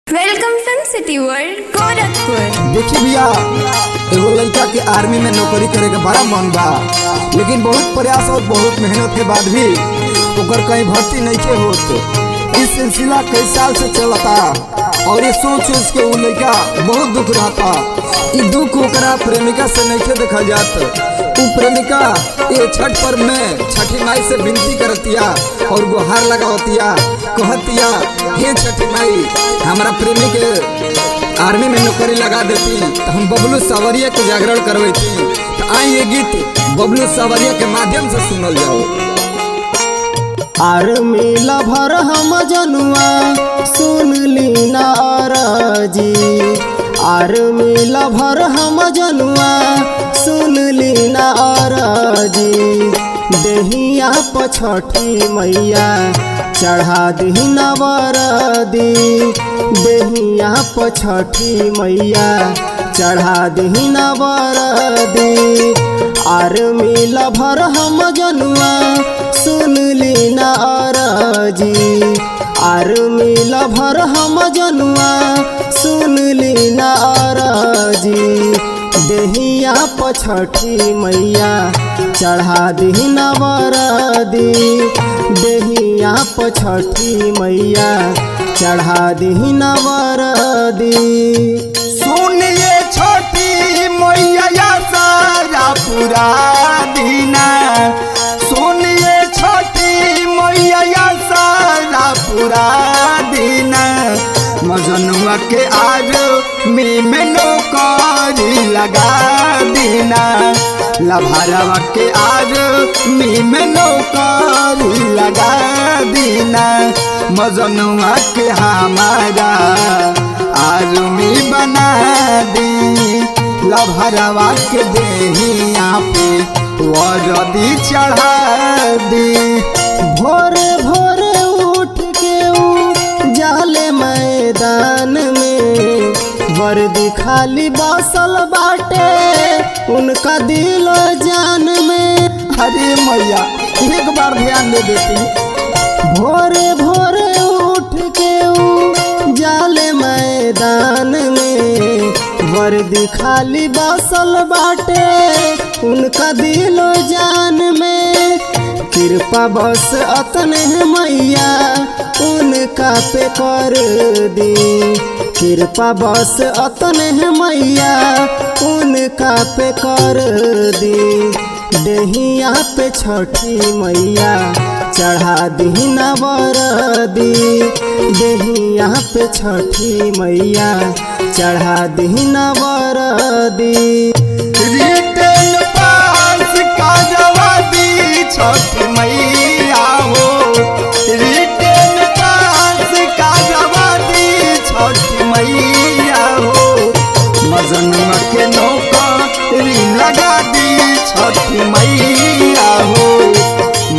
Welcome film city world Gorakhpur. देखिए भैया, एगो लड़का के आर्मी में नौकरी करे के बड़ा मन बा, लेकिन बहुत प्रयास और बहुत मेहनत के बाद भी ओकर कहीं भर्ती नहीं के होत। इस सिलसिला कई साल से चलता और ये सोच के वो लड़का बहुत दुख रहता। ये दुख ओकरा प्रेमिका से नहीं देखा जात। वो प्रेमिका ये छठ पर्व में छठी माई से विनती करतिया और गुहार लगावतिया, कहतिया हे छठी माई हमारा प्रेमी के आर्मी में नौकरी लगा देती तो हम बबलू सावरिया के जागरण करवती। तो आई ये गीत बबलू सावरिया के माध्यम से सुनल जाओ। आर्मी लभर हम जनुआ सुन ली नाराजी, आर्मी लभर हम जनुआ सुन ली नाराजी। देहिया पछठी मैया चढ़ा दी नवरदी, देहिया पछठी मैया चढ़ा दी नवरदी। आर्मी लभर हम जनुआ सुन ली नाराजी, आर्मी लभर हम जनुआ सुन ली नाराजी। देहिया पछठी मैया चढ़ा दी नवरदी, देहिया पछठी मैया चढ़ा दी नवरदी। सुनिए छोटी मैया सारा पूरा दीना, सुनिए छोटी मैया सारा पूरा दीना। मजनुआ के आर्मी में नौकरी लगा दीना, लभारवा के आर्मी में नौकरी लगा दीना। मजनुआ के हमारा आर्मी बना दी, लभारवा के देहिया पे वरदी चढ़ा दी। भोरे भोरे उठ के जाले मैदान में, वर्दी खाली बसल बाटे उनका दिल जान में। अरे मैया एक बार ध्यान दे देती। भोरे भोरे उठ के जाले मैदान में, वर्दी खाली बसल बाटे उनका दिल जान में। कृपा बस अतने मैया उनका पे कर दी, कृपा बस अतने मैया उनका पे कर दी। देहिया पे छठी मैया चढ़ा दी नवरदी, देहिया पे छठी मैया चढ़ा दी नवरदी। रिटर्न पास करवा दी छठी मैया हो, रिटर्न पास करवा दी छठी मैया हो। मजनुआ के नौकरी लगा दी छठी मैया हो,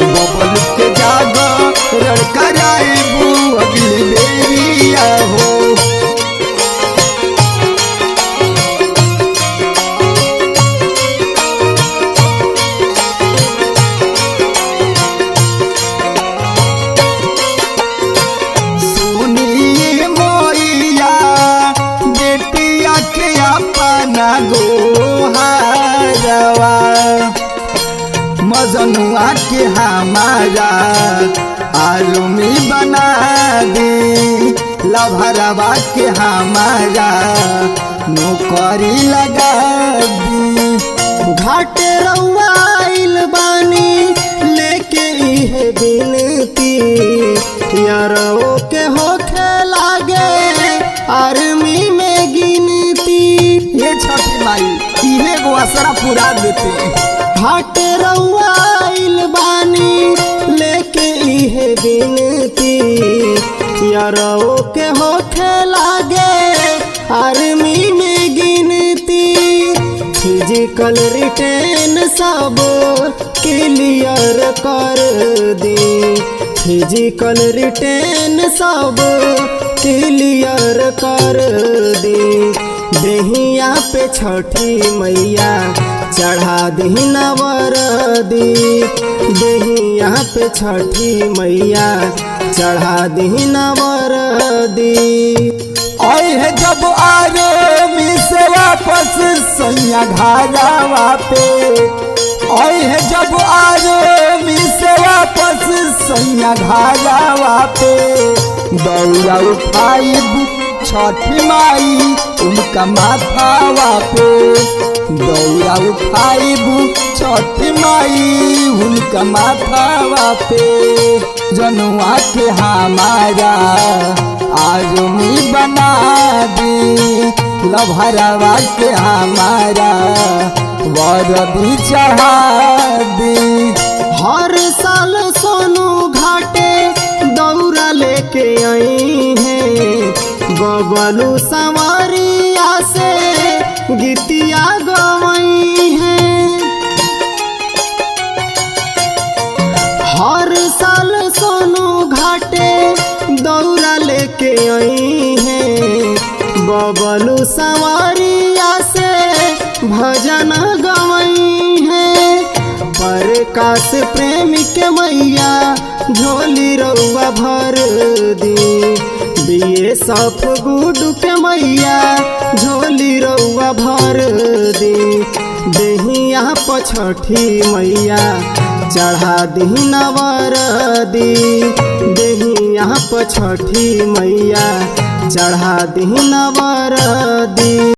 बबल के जागरण कराइबू अगली बेरिया हो। मजनुआ के हमारा आर्मी बना दी, लभरवा के हमारा नौकरी लगा दी। घाटे रउआ आइल बानी लेके इहे बिनती, यारो के होखे लागे आर्मी में गिनती। ये छठी माई इहे गो असरा पूरा देते। घाटे रउआ आइल बानी लेके इहे बिनती, यारो के होखे लागे आर्मी में गिनती। फिजिकल रिटेन सब क्लियर कर दी, फिजिकल रिटेन सब क्लियर कर दी। देहिया पे छठी मैया चढ़ा दी नवरदी, देहिया पे छठी मैया चढ़ा दी नवरदी। आई है जब आर्मी से वापस सैया घारावा पे, आई है जब आर्मी से वापस सैया घारावा पे, दौड़ा उठाई छठी माई उनका माथावा पे, दौड़ा उठाई छठी माई उनका माथावा पे, जनुआ के हमारा आर्मी बना दी, लभरावा के हमारा वर्दी चढ़ा दी। हर साल सोनू घाटे दौरा लेके आई है, बबलू संवरिया से गीतिया गवाई है। हर साल सोनू घाटे दौरा लेके आई है, बबलू संवरिया से भजन गवाई है। प्रकाश प्रेमी के मैया झोली रउआ भर दी, BSF गुडू के मैया झोली रउआ भर दी, देहिया पछठी मैया चढ़ा दी नवरदी, देहिया पछठी मैया चढ़ा दी नवरदी।